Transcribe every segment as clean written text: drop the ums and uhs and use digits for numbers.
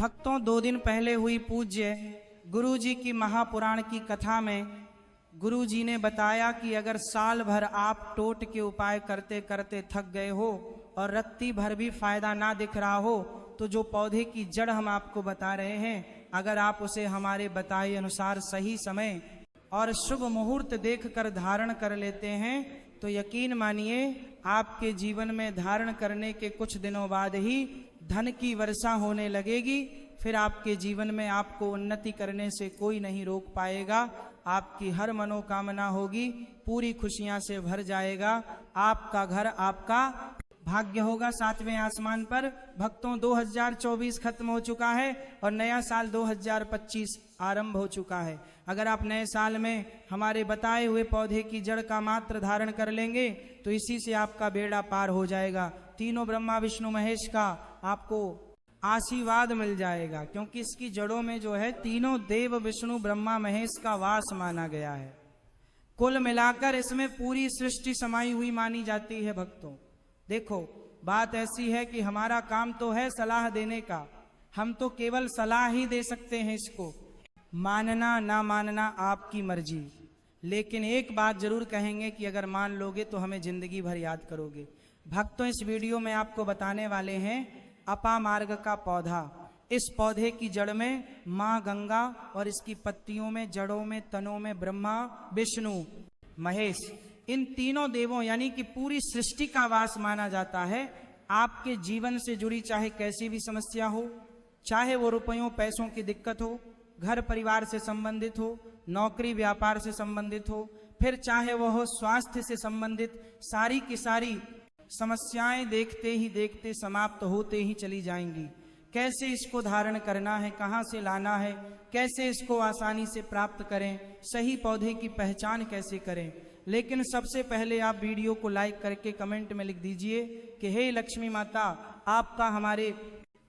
भक्तों, 2 दिन पहले हुई पूज्य गुरु जी की महापुराण की कथा में गुरु जी ने बताया कि अगर साल भर आप टोट के उपाय करते करते थक गए हो और रत्ती भर भी फायदा ना दिख रहा हो, तो जो पौधे की जड़ हम आपको बता रहे हैं, अगर आप उसे हमारे बताए अनुसार सही समय और शुभ मुहूर्त देखकर धारण कर लेते हैं तो यकीन मानिए आपके जीवन में धारण करने के कुछ दिनों बाद ही धन की वर्षा होने लगेगी। फिर आपके जीवन में आपको उन्नति करने से कोई नहीं रोक पाएगा। आपकी हर मनोकामना होगी, पूरी खुशियां से भर जाएगा। आपका घर आपका भाग्य होगा 7वें आसमान पर। भक्तों, 2024 खत्म हो चुका है और नया साल 2025 आरंभ हो चुका है। अगर आप नए साल में हमारे बताए हुए पौधे की जड़ का मात्र धारण कर लेंगे तो इसी से आपका बेड़ा पार हो जाएगा। तीनों ब्रह्मा विष्णु महेश का आपको आशीर्वाद मिल जाएगा, क्योंकि इसकी जड़ों में जो है तीनों देव विष्णु ब्रह्मा महेश का वास माना गया है। कुल मिलाकर इसमें पूरी सृष्टि समाई हुई मानी जाती है। भक्तों देखो, बात ऐसी है कि हमारा काम तो है सलाह देने का, हम तो केवल सलाह ही दे सकते हैं। इसको मानना ना मानना आपकी मर्जी, लेकिन एक बात जरूर कहेंगे कि अगर मान लोगे तो हमें जिंदगी भर याद करोगे। भक्तों, इस वीडियो में आपको बताने वाले हैं अपामार्ग का पौधा। इस पौधे की जड़ में माँ गंगा और इसकी पत्तियों में, जड़ों में, तनों में ब्रह्मा विष्णु महेश, इन तीनों देवों यानी कि पूरी सृष्टि का वास माना जाता है। आपके जीवन से जुड़ी चाहे कैसी भी समस्या हो, चाहे वो रुपयों पैसों की दिक्कत हो, घर परिवार से संबंधित हो, नौकरी व्यापार से संबंधित हो, फिर चाहे वह हो स्वास्थ्य से संबंधित, सारी की सारी समस्याएं देखते ही देखते समाप्त होते ही चली जाएंगी। कैसे इसको धारण करना है, कहाँ से लाना है, कैसे इसको आसानी से प्राप्त करें, सही पौधे की पहचान कैसे करें। लेकिन सबसे पहले आप वीडियो को लाइक करके कमेंट में लिख दीजिए कि हे लक्ष्मी माता, आपका हमारे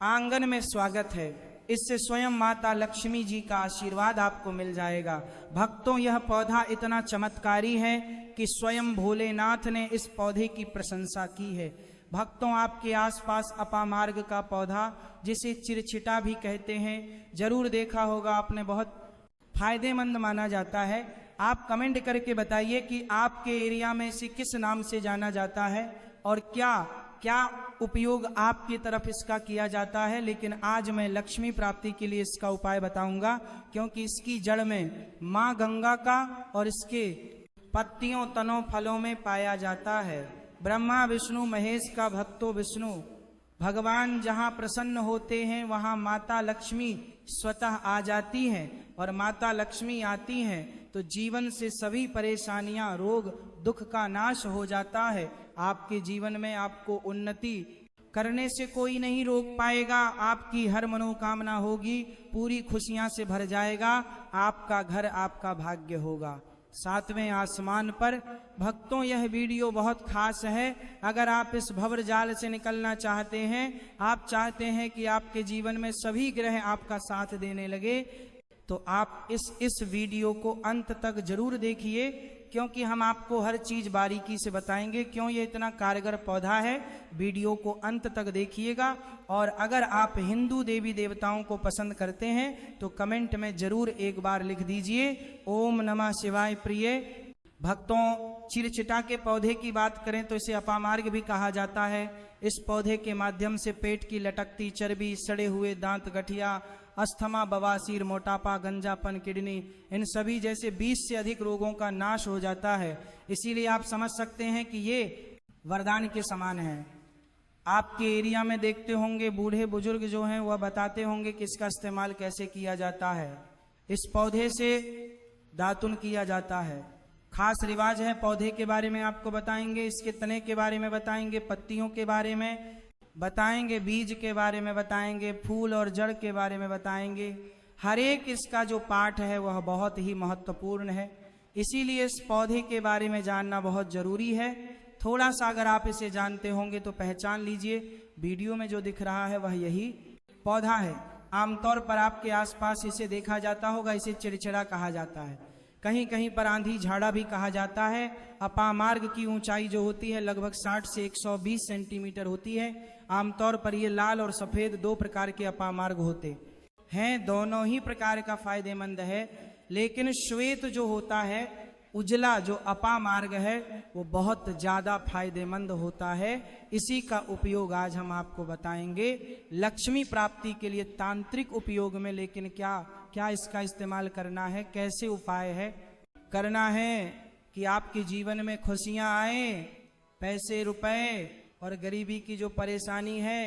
आंगन में स्वागत है। इससे स्वयं माता लक्ष्मी जी का आशीर्वाद आपको मिल जाएगा। भक्तों, यह पौधा इतना चमत्कारी है कि स्वयं भोलेनाथ ने इस पौधे की प्रशंसा की है। भक्तों, आपके आसपास अपामार्ग का पौधा, जिसे चिरचिटा भी कहते हैं, जरूर देखा होगा आपने, बहुत फायदेमंद माना जाता है। आप कमेंट करके बताइए कि आपके एरिया में इसे किस नाम से जाना जाता है और क्या क्या उपयोग आपकी तरफ इसका किया जाता है। लेकिन आज मैं लक्ष्मी प्राप्ति के लिए इसका उपाय बताऊंगा, क्योंकि इसकी जड़ में माँ गंगा का और इसके पत्तियों, तनों, फलों में पाया जाता है ब्रह्मा विष्णु महेश का। भक्तों, विष्णु भगवान जहाँ प्रसन्न होते हैं वहाँ माता लक्ष्मी स्वतः आ जाती हैं, और माता लक्ष्मी आती हैं तो जीवन से सभी परेशानियां, रोग, दुख का नाश हो जाता है। आपके जीवन में आपको उन्नति करने से कोई नहीं रोक पाएगा। आपकी हर मनोकामना होगी, पूरी खुशियां से भर जाएगा। आपका घर आपका भाग्य होगा 7वें आसमान पर। भक्तों, यह वीडियो बहुत खास है। अगर आप इस भंवर जाल से निकलना चाहते हैं, आप चाहते हैं कि आपके जीवन में सभी ग्रह आपका साथ देने लगे, तो आप इस वीडियो को अंत तक जरूर देखिए, क्योंकि हम आपको हर चीज बारीकी से बताएंगे। क्यों ये इतना कारगर पौधा है, वीडियो को अंत तक देखिएगा। और अगर आप हिंदू देवी देवताओं को पसंद करते हैं तो कमेंट में जरूर एक बार लिख दीजिए ओम नमः शिवाय प्रिय। भक्तों, चिरचिटा के पौधे की बात करें तो इसे अपामार्ग भी कहा जाता है। इस पौधे के माध्यम से पेट की लटकती चर्बी, सड़े हुए दांत, गठिया, अस्थमा, बवासीर, मोटापा, गंजापन, किडनी, इन सभी जैसे 20 से अधिक रोगों का नाश हो जाता है। इसीलिए आप समझ सकते हैं कि ये वरदान के समान है। आपके एरिया में देखते होंगे बूढ़े बुजुर्ग जो हैं वह बताते होंगे कि इसका इस्तेमाल कैसे किया जाता है। इस पौधे से दातुन किया जाता है। खास रिवाज है, पौधे के बारे में आपको बताएंगे, इसके तने के बारे में बताएंगे, पत्तियों के बारे में बताएंगे, बीज के बारे में बताएंगे, फूल और जड़ के बारे में बताएंगे। हर एक इसका जो पार्ट है वह बहुत ही महत्वपूर्ण है। इसीलिए इस पौधे के बारे में जानना बहुत जरूरी है। थोड़ा सा अगर आप इसे जानते होंगे तो पहचान लीजिए। वीडियो में जो दिख रहा है वह यही पौधा है। आमतौर पर आपके आसपास इसे देखा जाता होगा, इसे चिड़चिड़ा कहा जाता है। कहीं कहीं पर आंधी झाड़ा भी कहा जाता है। अपामार्ग की ऊंचाई जो होती है लगभग 60 से 120 सेंटीमीटर होती है। आमतौर पर ये लाल और सफ़ेद दो प्रकार के अपामार्ग होते हैं, दोनों ही प्रकार का फायदेमंद है। लेकिन श्वेत जो होता है, उजला जो अपामार्ग है, वो बहुत ज़्यादा फायदेमंद होता है। इसी का उपयोग आज हम आपको बताएंगे लक्ष्मी प्राप्ति के लिए तांत्रिक उपयोग में। लेकिन क्या क्या इसका इस्तेमाल करना है, कैसे उपाय है करना है कि आपके जीवन में खुशियां आए, पैसे रुपए और गरीबी की जो परेशानी है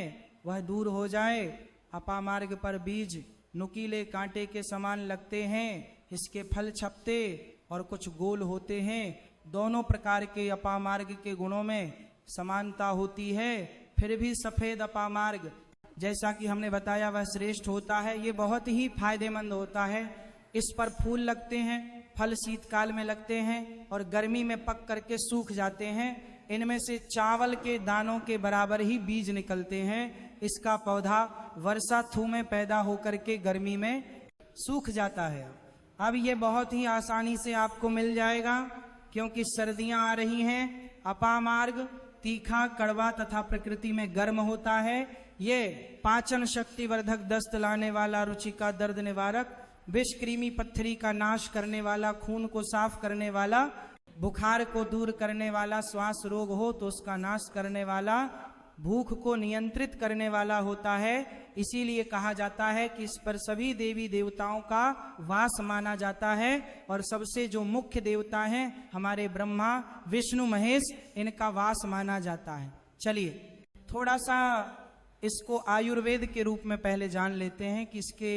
वह दूर हो जाए। अपामार्ग पर बीज नुकीले कांटे के समान लगते हैं, इसके फल छपते और कुछ गोल होते हैं। दोनों प्रकार के अपामार्ग के गुणों में समानता होती है। फिर भी सफ़ेद अपामार्ग जैसा कि हमने बताया वह श्रेष्ठ होता है। ये बहुत ही फायदेमंद होता है। इस पर फूल लगते हैं, फल शीतकाल में लगते हैं और गर्मी में पक करके सूख जाते हैं। इनमें से चावल के दानों के बराबर ही बीज निकलते हैं। इसका पौधा वर्षा ऋतु में पैदा होकर के गर्मी में सूख जाता है। अब ये बहुत ही आसानी से आपको मिल जाएगा क्योंकि सर्दियां आ रही हैं। अपामार्ग तीखा, कड़वा तथा प्रकृति में गर्म होता है। ये पाचन शक्ति वर्धक, दस्त लाने वाला, रुचि का दर्द निवारक, विष कृमि पत्थरी का नाश करने वाला, खून को साफ करने वाला, बुखार को दूर करने वाला, श्वास रोग हो तो उसका नाश करने वाला, भूख को नियंत्रित करने वाला होता है। इसीलिए कहा जाता है कि इस पर सभी देवी देवताओं का वास माना जाता है। और सबसे जो मुख्य देवता हैं हमारे ब्रह्मा, विष्णु, महेश, इनका वास माना जाता है। चलिए थोड़ा सा इसको आयुर्वेद के रूप में पहले जान लेते हैं कि इसके